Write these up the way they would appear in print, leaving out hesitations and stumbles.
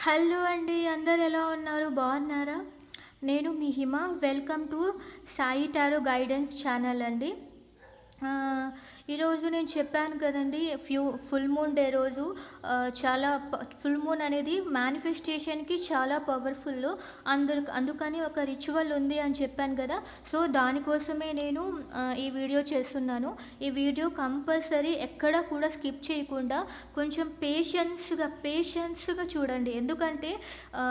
Hello అండి. అందరు ఎలా ఉన్నారు? బాగున్నారా? నేను మీ Hima. Welcome to Sai tarot guidance channel అండి. ఈరోజు నేను చెప్పాను కదండి, ఫుల్ మూన్ డే రోజు చాలా ఫుల్ మూన్ అనేది మేనిఫెస్టేషన్కి చాలా పవర్ఫుల్. అందుకని ఒక రిచువల్ ఉంది అని చెప్పాను కదా. సో దానికోసమే నేను ఈ వీడియో చేస్తున్నాను. ఈ వీడియో కంపల్సరీ ఎక్కడ కూడా స్కిప్ చేయకుండా కొంచెం పేషెన్స్గా చూడండి. ఎందుకంటే ఆ,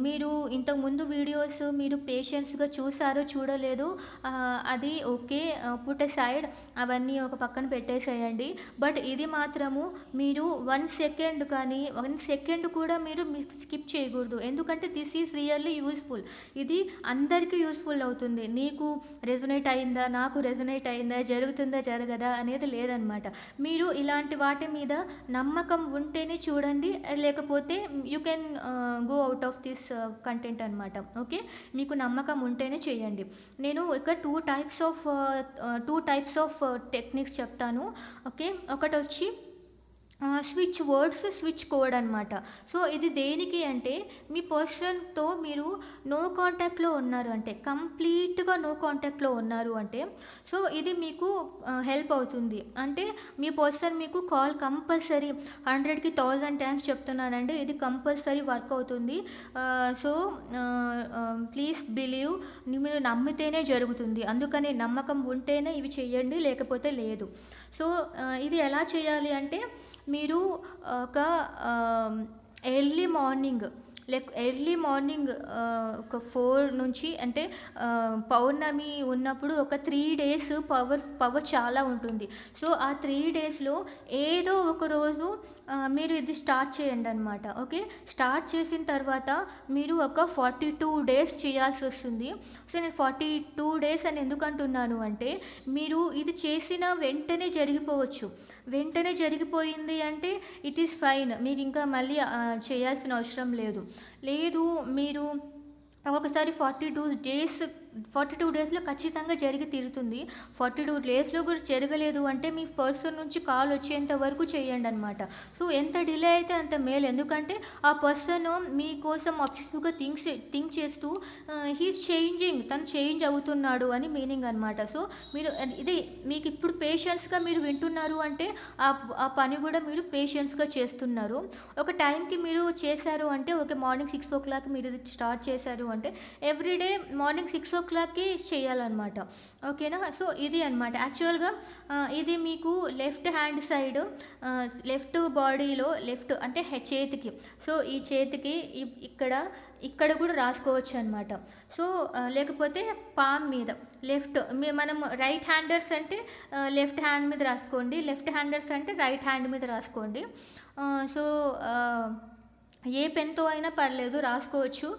మీరు ఇంతకుముందు వీడియోస్ మీరు పేషెన్స్గా చూసారో చూడలేదు, అది ఓకే, పుట్ సైడ్, అవన్నీ ఒక పక్కన పెట్టేసేయండి. బట్ ఇది మాత్రము మీరు 1 సెకండ్ కానీ 1 సెకండ్ కూడా మీరు స్కిప్ చేయకూడదు. ఎందుకంటే దిస్ ఈజ్ రియల్లీ యూస్ఫుల్. ఇది అందరికీ యూస్ఫుల్ అవుతుంది. నీకు రెజొనేట్ అయిందా, నాకు రెజొనేట్ అయిందా, జరుగుతుందా జరగదా అనేది లేదనమాట. మీరు ఇలాంటి వాటి మీద నమ్మకం ఉంటేనే చూడండి, లేకపోతే you can go out of this content అనమాట. ఓకే, మీకు నమ్మకం ఉంటేనే చేయండి. నేను ఇక టూ టైప్స్ ఆఫ్ టెక్నిక్స్ చెప్తాను. ఓకే, ఒకటి వచ్చి స్విచ్ కోడ్ అనమాట. సో ఇది దేనికి అంటే, మీ పర్సన్తో మీరు నో కాంటాక్ట్లో ఉన్నారు అంటే, కంప్లీట్గా నో కాంటాక్ట్లో ఉన్నారు అంటే, సో ఇది మీకు హెల్ప్ అవుతుంది. అంటే మీ పర్సన్ మీకు కాల్ కంపల్సరీ 100కి 1000 టైమ్స్ చెప్తున్నానండి, ఇది కంపల్సరీ వర్క్ అవుతుంది. సో ప్లీజ్ బిలీవ్, మీరు నమ్మితేనే జరుగుతుంది. అందుకని నమ్మకం ఉంటేనే ఇవి చెయ్యండి, లేకపోతే లేదు. సో ఇది ఎలా చేయాలి అంటే, మీరు ఒక ఎర్లీ మార్నింగ్ ఒక 4 నుంచి, అంటే పౌర్ణమి ఉన్నప్పుడు ఒక 3 డేస్ పవర్ చాలా ఉంటుంది. సో ఆ 3 డేస్లో ఏదో ఒక రోజు మీరు ఇది స్టార్ట్ చేయండి అనమాట. ఓకే, స్టార్ట్ చేసిన తర్వాత మీరు ఒక 42 డేస్ చేయాల్సి వస్తుంది. సో నేను 42 డేస్ అని ఎందుకు అంటున్నాను అంటే, మీరు ఇది చేసిన వెంటనే జరిగిపోయింది అంటే ఇట్ ఈస్ ఫైన్, మీరు ఇంకా మళ్ళీ చేయాల్సిన అవసరం లేదు. మీరు ఒకసారి 42 డేస్లో ఖచ్చితంగా జరిగి తీరుతుంది. 42 డేస్లో కూడా జరగలేదు అంటే మీ పర్సన్ నుంచి కాల్ వచ్చేంత వరకు చేయండి అనమాట. సో ఎంత డిలే అయితే అంత మేలు. ఎందుకంటే ఆ పర్సన్ మీకోసం అబ్సెసివ్గా థింక్ చేస్తూ హీస్ చేంజింగ్, తను చేంజ్ అవుతున్నాడు అని మీనింగ్ అనమాట. సో మీరు ఇది మీకు ఇప్పుడు పేషెన్స్గా మీరు వింటున్నారు అంటే ఆ పని కూడా మీరు పేషెన్స్గా చేస్తున్నారు. ఒక టైంకి మీరు చేశారు అంటే, ఓకే, మార్నింగ్ 6 o'clock మీరు ఇది స్టార్ట్ చేశారు అంటే ఎవ్రీడే మార్నింగ్ 6 o'clockకి చేయాలన్నమాట. ఓకేనా? సో ఇది అనమాట. యాక్చువల్గా ఇది మీకు లెఫ్ట్ హ్యాండ్ సైడ్, లెఫ్ట్ బాడీలో, లెఫ్ట్ అంటే చేతికి, సో ఈ చేతికి ఇక్కడ కూడా రాసుకోవచ్చు అనమాట. సో లేకపోతే పామ్ మీద మనం రైట్ హ్యాండర్స్ అంటే లెఫ్ట్ హ్యాండ్ మీద రాసుకోండి, లెఫ్ట్ హ్యాండర్స్ అంటే రైట్ హ్యాండ్ మీద రాసుకోండి. సో ఏ పెన్తో అయినా పర్లేదు, రాసుకోవచ్చు.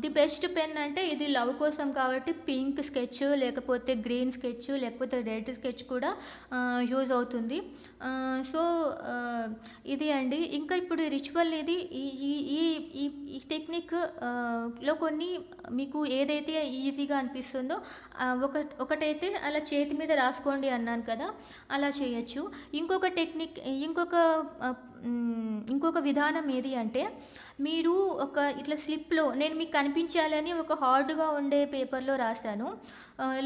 ది బెస్ట్ పెన్ అంటే ఇది లవ్ కోసం కాబట్టి పింక్ స్కెచ్, లేకపోతే గ్రీన్ స్కెచ్, లేకపోతే రెడ్ స్కెచ్ కూడా యూజ్ అవుతుంది. సో ఇది అండి. ఇంకా ఇప్పుడు రిచువల్ ఇది ఈ టెక్నిక్ లో కొన్ని మీకు ఏదైతే ఈజీగా అనిపిస్తుందో, ఒకటైతే అలా చేతి మీద రాసుకోండి అన్నాను కదా, అలా చేయొచ్చు. ఇంకొక విధానం ఏది అంటే, మీరు ఇట్లా స్లిప్లో, నేను మీకు కనిపించాలని ఒక హార్డ్గా ఉండే పేపర్లో రాశాను.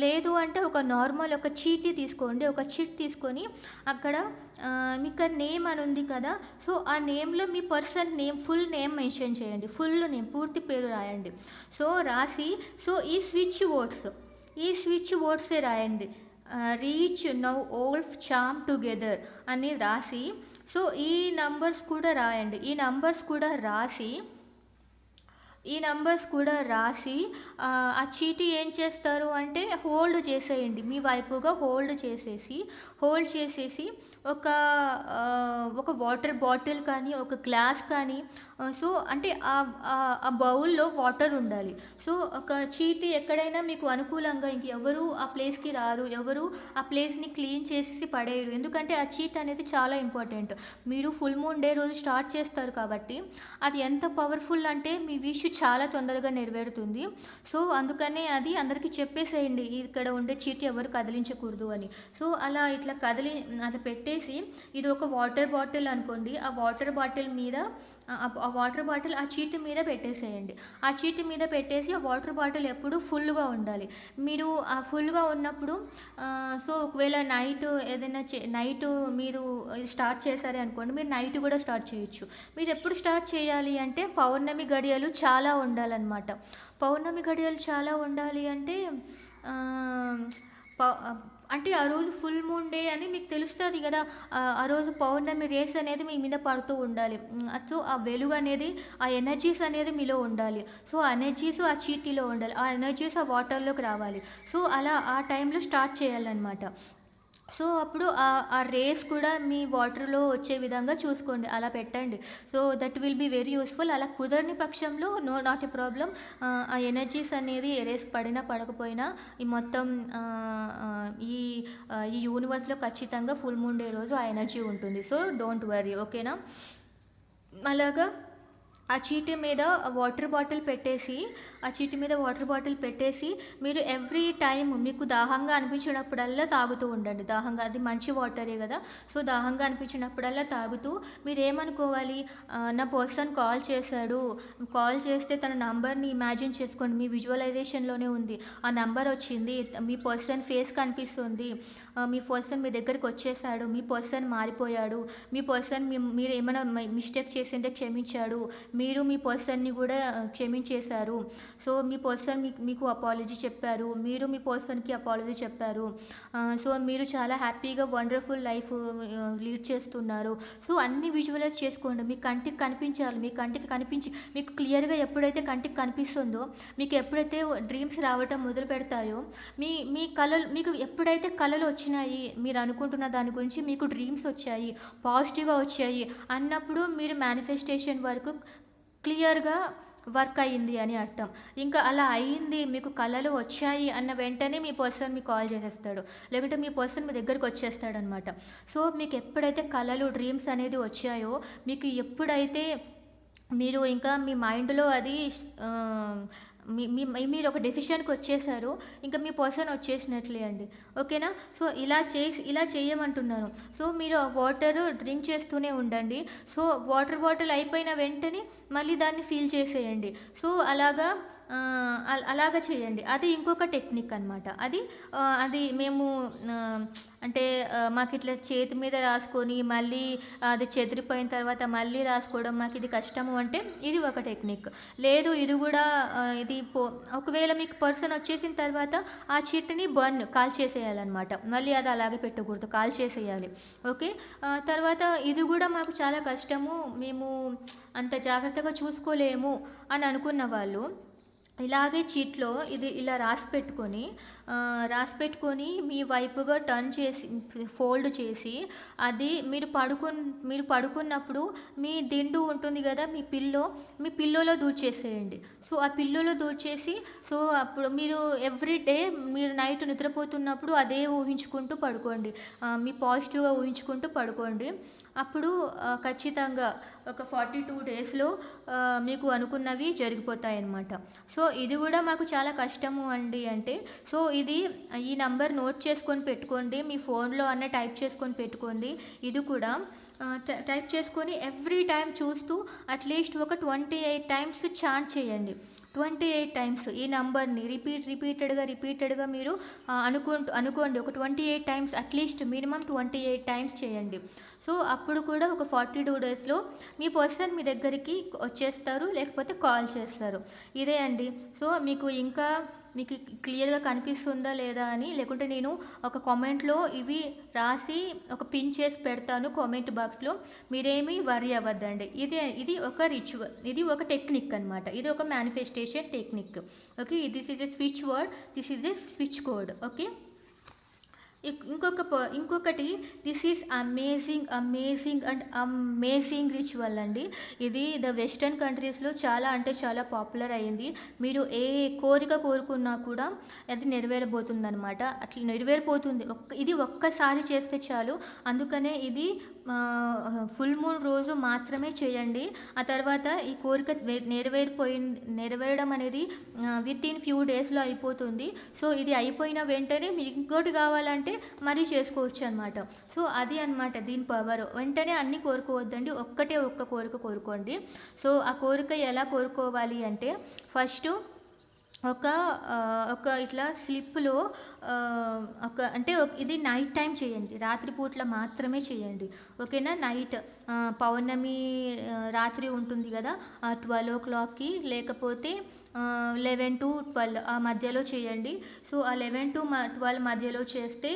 లేదు అంటే ఒక నార్మల్ ఒక చీటీ తీసుకోండి, ఒక చిట్ తీసుకొని అక్కడ మీకు నేమ్ అని ఉంది కదా, సో ఆ నేమ్లో మీ person name, full name mention చేయండి, ఫుల్ నేమ్, పూర్తి పేరు రాయండి. సో రాసి, సో ఈ స్విచ్ వర్డ్సే రాయండి. రీచ్ నౌ ఆల్ చామ్ టుగెదర్ అని రాసి, సో ఈ నంబర్స్ కూడా రాయండి. ఈ నంబర్స్ కూడా రాసి ఆ చీటీ ఏం చేస్తారు అంటే హోల్డ్ చేసేయండి, మీ వైపుగా హోల్డ్ చేసేసి ఒక వాటర్ బాటిల్ కానీ, ఒక గ్లాస్ కానీ, సో అంటే ఆ బౌల్లో వాటర్ ఉండాలి. సో ఒక చీటీ ఎక్కడైనా మీకు అనుకూలంగా, ఇంకెవరు ఆ ప్లేస్కి రారు, ఎవరు ఆ ప్లేస్ని క్లీన్ చేసి పడేయరు. ఎందుకంటే ఆ చీట్ అనేది చాలా ఇంపార్టెంట్. మీరు ఫుల్ మూన్ డే రోజు స్టార్ట్ చేస్తారు కాబట్టి అది ఎంత పవర్ఫుల్ అంటే మీ విష్ చాలా తొందరగా నెరవేరుతుంది. సో అందుకనే అది అందరికీ చెప్పేసేయండి, ఇక్కడ ఉండే చీటీ ఎవరు కదిలించకూడదు అని. సో అలా పెట్టేసి, ఇది ఒక వాటర్ బాటిల్ అనుకోండి, ఆ వాటర్ బాటిల్ మీద ఆ వాటర్ బాటిల్ ఆ చీటీ మీద పెట్టేసేయండి. ఆ చీటీ మీద పెట్టేసి ఆ వాటర్ బాటిల్ ఎప్పుడూ ఫుల్‌గా ఉండాలి. మీరు ఆ ఫుల్‌గా ఉన్నప్పుడు సో, ఒకవేళ నైటు మీరు స్టార్ట్ చేశారే అనుకోండి, మీరు నైట్ గూడా స్టార్ట్ చేయొచ్చు. మీరెప్పుడు స్టార్ట్ చేయాలి అంటే పౌర్ణమి గడియలు చాలా ఉండాలనమాట. పౌర్ణమి గడియలు చాలా ఉండాలి అంటే ఆహ్, ప అంటే ఆ రోజు ఫుల్ మూన్ డే అని మీకు తెలుస్తది గదా! ఆ రోజు పౌర్ణమి రేస్ అనేది మీ మీద పడుతూ ఉండాలి. సో, ఆ వెలుగనేది, ఆ ఎనర్జీస్ అనేది మీలో ఉండాలి. సో, ఆ ఎనర్జీస్ ఆ చీటీలో ఉండాలి. ఆ ఎనర్జీస్ ఆ వాటర్‌లోకి రావాలి. సో, అలా ఆ టైంలో స్టార్ట్ చేయాలనమాట. సో, అప్పుడు ఆ రేస్ కూడా మీ వాటర్‌లో వచ్చే విధంగా చూసుకోండి. అలా పెట్టండి. So, that will be very useful. అలా కుదరని పక్షంలో నాట్ ఎ ప్రాబ్లమ్. ఆ ఎనర్జీస్ అనేది రేస్ పడినా, పడకపోయినా ఈ మొత్తం ఆహ్, ఆహ్, ఈ ఈ యూనివర్స్‌లో ఖచ్చితంగా ఫుల్ మూన్ డే రోజు ఆ ఎనర్జీ ఉంటుంది. So, don't worry. ఓకేనా? అలాగా ఆ చీటీ మీద ఆ చీటీ మీద వాటర్ బాటిల్ పెట్టేసి, మీరు ఎవ్రీ టైమ్ మీకు దాహంగా అనిపించినప్పుడల్లా తాగుతూ ఉండండి. అది మంచి వాటరే గదా! సో, దాహంగా అనిపించినప్పుడల్లా తాగుతూ మీరేమనుకోవాలి, నా పర్సన్ కాల్ చేశాడు. కాల్ చేస్తే తన నంబర్‌ని ఇమాజిన్ చేసుకోండి. మీ విజువలైజేషన్‌లోనే ఉంది. ఆ నంబర్ వచ్చింది. మీ పర్సన్ ఫేస్ కనిపిస్తుంది. మీ పర్సన్ మీ దగ్గరికొచ్చేసాడు. మీ పర్సన్ మారిపోయాడు. మీ పర్సన్ మీరేమైనా మిస్టేక్ చేసుంటే క్షమించాడు. మీరు మీ పర్సన్‌ని గూడా క్షమించేశారు. సో, మీ పర్సన్ మీకు అపాలజీ చెప్పారు. మీరు మీ పర్సన్‌కి అపాలజీ చెప్పారు. సో, మీరు చాలా హ్యాపీగా వండర్‌ఫుల్ లైఫ్ లీడ్ చేస్తున్నారు. సో, అన్నీ విజువలైజ్ చేసుకోండి. మీ కంటికి కనిపించాలి. మీ కంటికి కనిపించి మీకు క్లియర్‌గా ఎప్పుడైతే కంటికి కనిపిస్తుందో, మీకు ఎప్పుడైతే డ్రీమ్స్ రావటం మొదలుపెడతాయో, మీ కలలు మీకు ఎప్పుడైతే కలలొచ్చినాయి, మీరు అనుకుంటున్న దాని గురించి మీకు డ్రీమ్స్ వచ్చాయి, పాజిటివ్‌గా వచ్చాయి అన్నప్పుడు మీరు మేనిఫెస్టేషన్ వరకు క్లియర్‌గా వర్క్ అయింది అని అర్థం. ఇంకా అలా అయింది, మీకు కలలు వచ్చాయి అన్న వెంటనే మీ పర్సన్ మీకు కాల్ చేసేస్తాడు. లేకుంటే మీ పర్సన్ మీ దగ్గరకొచ్చేస్తాడనమాట. సో, మీకెప్పుడైతే కలలు, డ్రీమ్స్ అనేది వచ్చాయో, మీకు ఎప్పుడైతే మీరు ఇంకా మీ మైండ్‌లో అది ఆహ్, మీ మీ మీరొక డెసిషన్‌కొచ్చేసారు. ఇంక మీ పర్సన్ వచ్చేసినట్లే అండి. ఓకేనా? సో, ఇలా చేయమంటున్నాను. సో, మీరు ఆ వాటరు డ్రింక్ చేస్తూనే ఉండండి. సో, వాటర్ బాటిల్ అయిపోయిన వెంటనే మళ్ళీ దాన్ని ఫిల్ చేసేయండి. సో, అలాగా చేయండి. అది ఇంకొక టెక్నిక్ అనమాట. అది మేము ఆహ్, అంటే మాకిట్లా చేతి మీద రాసుకొని మళ్ళీ అది చెదిరిపోయిన తర్వాత మళ్ళీ రాసుకోవడం మాకిది కష్టము అంటే ఇది ఒక టెక్నిక్. లేదు ఇది గూడా ఇది ఒకవేళ మీకు పర్సన్ వచ్చేసిన తర్వాత ఆ చీట్‌ని కాల్చేసేయాలనమాట. మళ్ళీ అది అలాగే పెట్టకూడదు. కాల్చేసేయాలి. ఓకే. తర్వాత ఇది గూడా మాకు చాలా కష్టము. మేము అంత జాగ్రత్తగా చూసుకోలేము అని అనుకున్న వాళ్ళు ఇలాగే చీట్‌లో ఇది ఇలా రాసిపెట్టుకొని మీ వైపుగా టర్న్ చేసి ఫోల్డ్ చేసి అది మీరు పడుకున్నప్పుడు మీ దిండు ఉంటుంది గదా! మీ పిల్లోలో దూర్చేసేయండి. సో, ఆ పిల్లోలో దూర్చేసి సో, అప్పుడు మీరు ఎవ్రీ డే మీరు నైట్ నిద్రపోతున్నప్పుడు అదే ఊహించుకుంటూ పడుకోండి. మీ పాజిటివ్‌గా ఊహించుకుంటూ పడుకోండి. అప్పుడు ఖచ్చితంగా ఒక 42 డేస్‌లో మీకు అనుకున్నవి జరిగిపోతాయన్నమాట. సో, ఇది గూడా మాకు చాలా కష్టము అండి అంటే, సో, ఈ నంబర్ నోట్ చేసుకొని పెట్టుకోండి. మీ ఫోన్‌లో అన్నా టైప్ చేసుకొని పెట్టుకోండి. ఇది కూడా టైప్ చేసుకొని ఎవ్రీ టైమ్ చూస్తూ అట్‌లీస్ట్ ఒక 28 టైమ్స్ చాంట్ చేయండి. 28 టైమ్స్ ఈ నంబర్‌ని రిపీటెడ్‌గా మీరు అనుకోండి. ఒక 28 టైమ్స్ అట్‌లీస్ట్ మినిమమ్ 28 టైమ్స్ చేయండి. సో, అప్పుడు కూడా ఒక 42 డేస్‌లో మీ పర్సన్ మీ దగ్గరికి వచ్చేస్తారు. లేకపోతే కాల్ చేస్తారు. ఇదే అండి. సో, మీకు క్లియర్‌గా కనిపిస్తుందా లేదా అని లేకుంటే నేను ఒక కామెంట్‌లో ఇవి రాసి ఒక పిన్ చేసి పెడతాను కామెంట్ బాక్స్‌లో. మీరేమీ వర్రీ అవ్వద్దండి. ఇది ఒక రిచువల్. ఇది ఒక టెక్నిక్ అనమాట. ఇది ఒక manifestation technique. Okay. This is a switch word. This is a switch code. Okay. ఇంకొకటి దిస్ ఈజ్ అమేజింగ్ రిచువల్ అండి. ఇది వెస్టర్న్ కంట్రీస్‌లో చాలా అంటే చాలా పాపులర్ అయింది. మీరు ఏ కోరిక కోరుకున్నా కూడా అది నెరవేరబోతుందనమాట. అట్లా నెరవేరిపోతుంది. ఇది ఒక్కసారి చేస్తే చాలు. అందుకనే ఇది ఫుల్ మూన్ రోజు మాత్రమే చేయండి. ఆ తర్వాత ఈ కోరిక నెరవేరడం అనేది వితిన్ ఫ్యూ డేస్‌లో అయిపోతుంది. సో, ఇది అయిపోయిన వెంటనే మీకు ఇంకోటి కావాలంటే మరీ చేసుకోవచ్చు అనమాట. సో అది అనమాట దీని పవర్. వెంటనే అన్నీ కోరుకోవద్దండి, ఒక్క కోరిక కోరుకోండి. సో ఆ కోరిక ఎలా కోరుకోవాలి అంటే ఫస్ట్ ఒక ఒక ఇట్లా స్లిప్‌లో ఇది నైట్ టైమ్ చేయండి. రాత్రి పూట్ల మాత్రమే చేయండి. ఓకేనా? నైట్ పౌర్ణమి రాత్రి ఉంటుంది గదా! 12:00కి లేకపోతే 11-12 ఆ మధ్యలో చేయండి. సో ఆ 11-12 మధ్యలో చేస్తే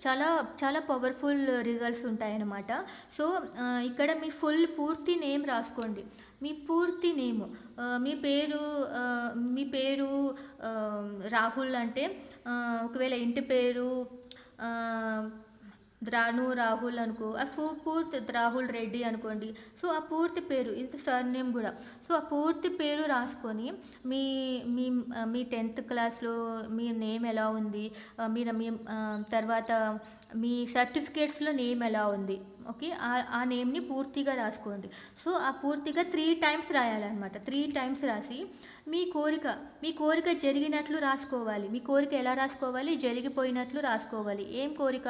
చాలా చాలా పవర్‌ఫుల్ రిజల్ట్స్ ఉంటాయన్నమాట. సో ఇక్కడ మీ పూర్తి నేమ్ రాసుకోండి. మీ పూర్తి నేము, మీ పేరు రాహుల్ అంటే ఒకవేళ ఇంటి పేరు రాహుల్ అనుకో, ఆ పూర్తి రాహుల్ రెడ్డి అనుకోండి. సో ఆ పూర్తి పేరు ఇది సర్నేమ్ కూడా. సో ఆ పూర్తి పేరు రాసుకొని మీ మీ మీ 10th క్లాస్లో మీ నేమ్ ఎలా ఉంది, మీరు మీ తర్వాత మీ సర్టిఫికేట్స్లో నేమ్ ఎలా ఉంది, ఓకే, ఆ నేమ్ని పూర్తిగా రాసుకోండి. సో ఆ పూర్తిగా 3 టైమ్స్ రాయాలన్నమాట. 3 టైమ్స్ రాసి మీ కోరిక జరిగినట్లు రాసుకోవాలి. మీ కోరిక ఎలా రాసుకోవాలి? జరిగిపోయినట్లు రాసుకోవాలి. ఏం కోరిక?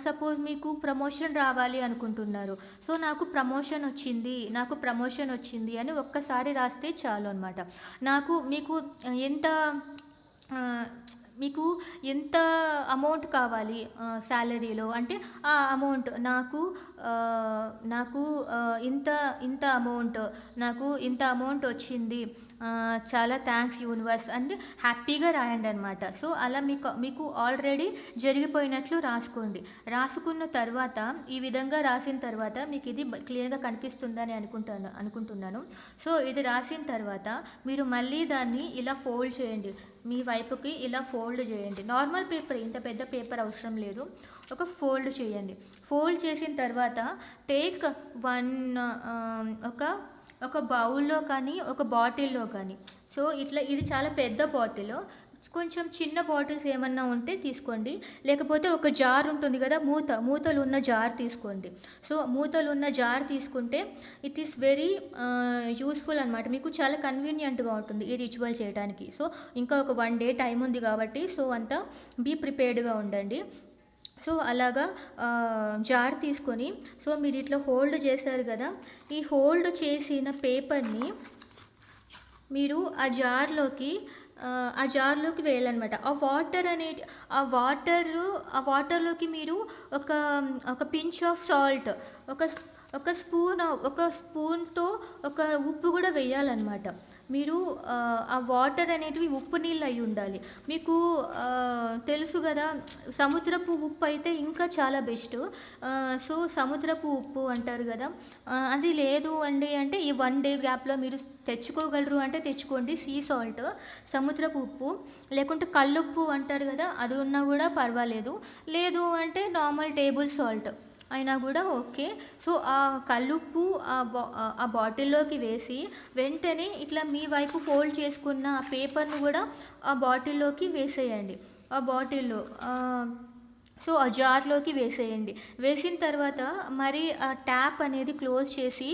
సపోజ్ మీకు ప్రమోషన్ రావాలి అనుకుంటున్నారు. సో నాకు ప్రమోషన్ వచ్చింది అని ఒక్కసారి రాస్తే చాలు అనమాట. మీకు ఎంత అమౌంట్ కావాలి శాలరీలో అంటే ఆ అమౌంట్ నాకు ఇంత అమౌంట్ వచ్చింది, చాలా థ్యాంక్స్ యూనివర్స్ అని హ్యాపీగా రాయండి అనమాట. సో అలా మీకు ఆల్రెడీ జరిగిపోయినట్లు రాసుకోండి. రాసుకున్న తర్వాత ఈ విధంగా రాసిన తర్వాత మీకు ఇది క్లియర్గా కనిపిస్తుందని అనుకుంటున్నాను. సో ఇది రాసిన తర్వాత మీరు మళ్ళీ దాన్ని ఇలా ఫోల్డ్ చేయండి. మీ వైపుకి ఇలా ఫోల్డ్ చేయండి. నార్మల్ పేపర్, ఇంత పెద్ద పేపర్ అవసరం లేదు. ఒక ఫోల్డ్ చేయండి. ఫోల్డ్ చేసిన తర్వాత టేక్ ఒక బౌల్లో కానీ ఒక బాటిల్లో కానీ, సో ఇది చాలా పెద్ద బాటిల్, కొంచెం చిన్న బాటిల్స్ ఏమన్నా ఉంటే తీసుకోండి. లేకపోతే ఒక జార్ ఉంటుంది కదా, మూతలు ఉన్న జార్ తీసుకోండి. సో మూతలు ఉన్న జార్ తీసుకుంటే ఇట్ ఈస్ వెరీ యూస్ఫుల్ అనమాట. మీకు చాలా కన్వీనియంట్గా ఉంటుంది ఈ రిచువల్ చేయడానికి. సో ఇంకా ఒక 1 డే టైం ఉంది కాబట్టి సో అంతా బీ ప్రిపేర్డ్గా ఉండండి. సో అలాగా జార్ తీసుకొని, సో మీరు ఇట్లా హోల్డ్ చేశారు కదా, ఈ హోల్డ్ చేసిన పేపర్ని మీరు ఆ జార్లోకి వేయాలన్నమాట. ఆ వాటర్లోకి మీరు ఒక పించ్ ఆఫ్ సాల్ట్, ఒక స్పూన్తో ఒక ఉప్పు కూడా వేయాలన్నమాట. మీరు ఆ వాటర్ అనేటివి ఉప్పు నీళ్ళు అయి ఉండాలి. మీకు తెలుసు కదా, సముద్రపు ఉప్పు అయితే ఇంకా చాలా బెస్ట్. సో సముద్రపు ఉప్పు అంటారు కదా, అది లేదు అండి అంటే ఈ 1 డే గ్యాప్లో మీరు తెచ్చుకోగలరు అంటే తెచ్చుకోండి. సీ సాల్ట్, సముద్రపు ఉప్పు, లేకుంటే కల్లుప్పు అంటారు కదా, అది ఉన్నా కూడా పర్వాలేదు. లేదు అంటే నార్మల్ టేబుల్ సాల్ట్ అయినా కూడా ఓకే. సో ఆ కల్లుప్పు ఆ బాటిల్లోకి వేసి వెంటనే ఇట్లా మీ వైపు ఫోల్డ్ చేసుకున్న ఆ పేపర్ను కూడా ఆ బాటిల్లోకి వేసేయండి. ఆ బాటిల్లో సో ఆ జార్లోకి వేసేయండి. వేసిన తర్వాత మరి ఆ ట్యాప్ అనేది క్లోజ్ చేసి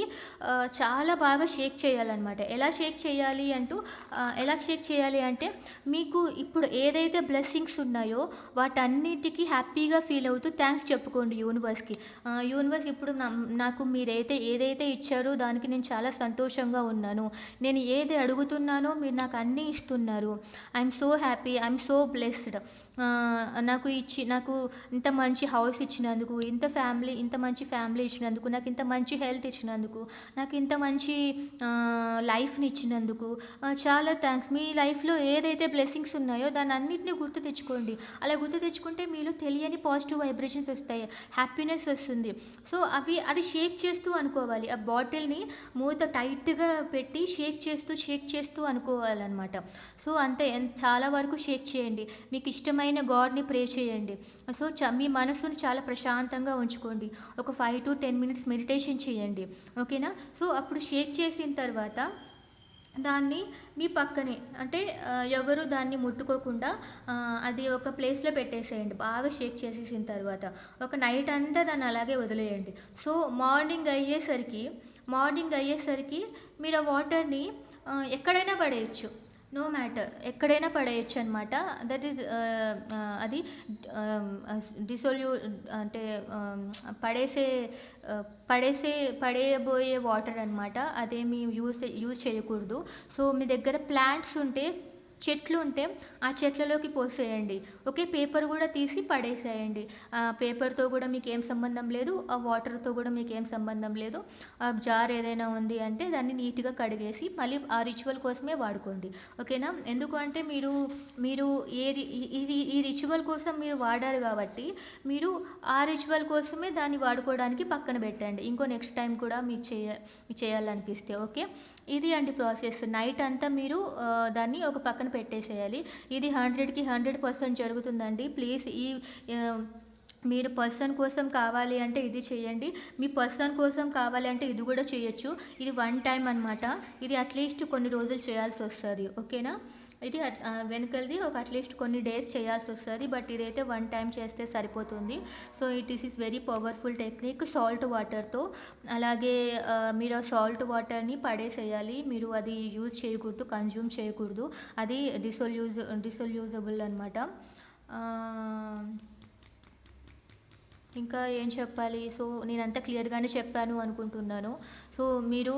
చాలా బాగా షేక్ చేయాలన్నమాట. ఎలా షేక్ చేయాలి అంటే మీకు ఇప్పుడు ఏదైతే బ్లెస్సింగ్స్ ఉన్నాయో వాటన్నిటికీ హ్యాపీగా ఫీల్ అవుతూ థ్యాంక్స్ చెప్పుకోండి యూనివర్స్కి. యూనివర్స్ ఇప్పుడు నాకు ఏదైతే ఇచ్చారో దానికి నేను చాలా సంతోషంగా ఉన్నాను. నేను ఏది అడుగుతున్నానో మీరు నాకు అన్నీ ఇస్తున్నారు. I'm so happy, I'm so blessed. నాకు ఇంత మంచి హౌస్ ఇచ్చినందుకు, ఇంత మంచి ఫ్యామిలీ ఇచ్చినందుకు, నాకు ఇంత మంచి హెల్త్ ఇచ్చినందుకు, నాకు ఇంత మంచి లైఫ్ని ఇచ్చినందుకు చాలా థ్యాంక్స్. మీ లైఫ్లో ఏదైతే బ్లెస్సింగ్స్ ఉన్నాయో దాన్ని అన్నింటినీ గుర్తు తెచ్చుకోండి. అలా గుర్తు తెచ్చుకుంటే మీలో తెలియని పాజిటివ్ వైబ్రేషన్స్ వస్తాయి, హ్యాపీనెస్ వస్తుంది. సో అది షేక్ చేస్తూ అనుకోవాలి. ఆ బాటిల్ని మూత టైట్గా పెట్టి షేక్ చేస్తూ అనుకోవాలన్నమాట. సో అంతే, చాలా వరకు షేక్ చేయండి. మీకు ఇష్టమైన గాడ్ని ప్రే చేయండి. సో మీ మనసును చాలా ప్రశాంతంగా ఉంచుకోండి. ఒక 5 to 10 minutes మెడిటేషన్ చేయండి, ఓకేనా? సో అప్పుడు షేక్ చేసిన తర్వాత దాన్ని మీ పక్కనే అంటే ఎవరు దాన్ని ముట్టుకోకుండా అది ఒక ప్లేస్లో పెట్టేసేయండి. బాగా షేక్ చేసేసిన తర్వాత ఒక నైట్ అంతా దాన్ని అలాగే వదిలేయండి. సో మార్నింగ్ అయ్యేసరికి మీరు ఆ వాటర్ని ఎక్కడైనా పడేయచ్చు. నో మ్యాటర్ ఎక్కడైనా పడేయచ్చు అనమాట. దట్ ఈస్ అది డిసొల్యూ అంటే పడేసే పడేసే పడేయబోయే వాటర్ అనమాట. అదేమి యూజ్ చేయకూడదు. సో మీ దగ్గర ప్లాంట్స్ ఉంటే, చెట్లు ఉంటే ఆ చెట్లలోకి పోసేయండి. ఓకే, పేపర్ కూడా తీసి పడేసేయండి. ఆ పేపర్తో కూడా మీకు ఏం సంబంధం లేదు, ఆ వాటర్తో కూడా మీకు ఏం సంబంధం లేదు. ఆ జార్ ఏదైనా ఉంది అంటే దాన్ని నీట్గా కడిగేసి మళ్ళీ ఆ రిచువల్ కోసమే వాడుకోండి. ఓకేనా? ఎందుకు అంటే మీరు మీరు ఈ రిచువల్ కోసం మీరు వాడారు కాబట్టి మీరు ఆ రిచువల్ కోసమే దాన్ని వాడుకోవడానికి పక్కన పెట్టండి, ఇంకో నెక్స్ట్ టైం కూడా మీకు చేయాలనిపిస్తే. ఓకే, ఇది అండి ప్రాసెస్. నైట్ అంతా మీరు దాన్ని ఒక పక్కన పెట్టేసేయాలి. ఇది 100కి 100% జరుగుతుందండి. ప్లీజ్ ఆ, మీరు పర్సన్ కోసం కావాలి అంటే ఇది చేయండి, మీ పర్సన్ కోసం కావాలి అంటే ఇది కూడా చేయొచ్చు. ఇది వన్ టైం అనమాట. ఇది అట్లీస్ట్ కొన్ని రోజులు చేయాల్సి వస్తుంది. ఓకేనా? ఇది వెనకలది ఒక అట్లీస్ట్ కొన్ని డేస్ చేయాల్సి వస్తుంది, బట్ ఇదైతే వన్ టైం చేస్తే సరిపోతుంది. So it is very powerful technique salt వాటర్తో. అలాగే మీరు ఆ సాల్ట్ వాటర్ని పడేసేయాలి, మీరు అది యూజ్ చేయకూడదు, కన్జ్యూమ్ చేయకూడదు. అది డిసొల్యూజబుల్ అనమాట. ఇంకా ఏం చెప్పాలి? సో నేనంతా క్లియర్గానే చెప్పాను అనుకుంటున్నాను. సో మీరు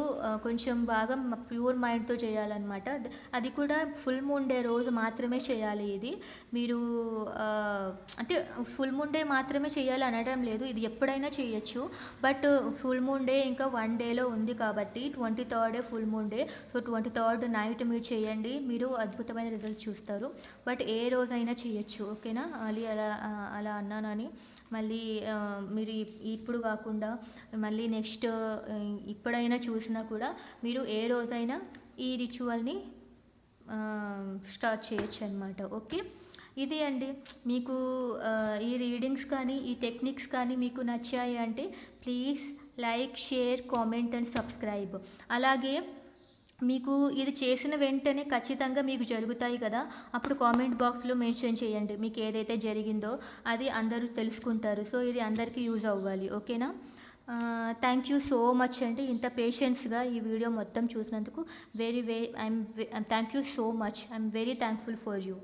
కొంచెం బాగా ప్యూర్ మైండ్తో చేయాలన్నమాట. అది కూడా ఫుల్ మూన్ డే రోజు మాత్రమే చేయాలి ఇది. మీరు అంటే ఫుల్ మూన్ డే మాత్రమే చేయాలి అనడం లేదు, ఇది ఎప్పుడైనా చేయొచ్చు. బట్ ఫుల్ మూన్ డే ఇంకా 1 డేలో ఉంది కాబట్టి 23rd full moon day. So 23rd night మీరు చేయండి, మీరు అద్భుతమైన రిజల్ట్స్ చూస్తారు. బట్ ఏ రోజైనా చేయొచ్చు. ఓకేనా? అది అలా అన్నానని మళ్ళీ మీరు ఇప్పుడు కాకుండా మళ్ళీ నెక్స్ట్ ఇప్పుడైనా చూసినా కూడా మీరు ఏ రోజైనా ఈ రిచువల్ని స్టార్ట్ చేయొచ్చు అనమాట. ఓకే, ఇది అండి. మీకు ఈ రీడింగ్స్ కానీ ఈ టెక్నిక్స్ కానీ మీకు నచ్చాయి అంటే please like, share, comment and subscribe. అలాగే మీకు ఇది చేసిన వెంటనే ఖచ్చితంగా మీకు జరుగుతాయి కదా, అప్పుడు కామెంట్ బాక్స్లో మెన్షన్ చేయండి మీకు ఏదైతే జరిగిందో, అది అందరూ తెలుసుకుంటారు. సో ఇది అందరికీ యూజ్ అవ్వాలి. ఓకేనా? థ్యాంక్ యూ సో మచ్ అండి, ఇంత పేషెన్స్గా ఈ వీడియో మొత్తం చూసినందుకు. Thank you so much. I'm very thankful for you.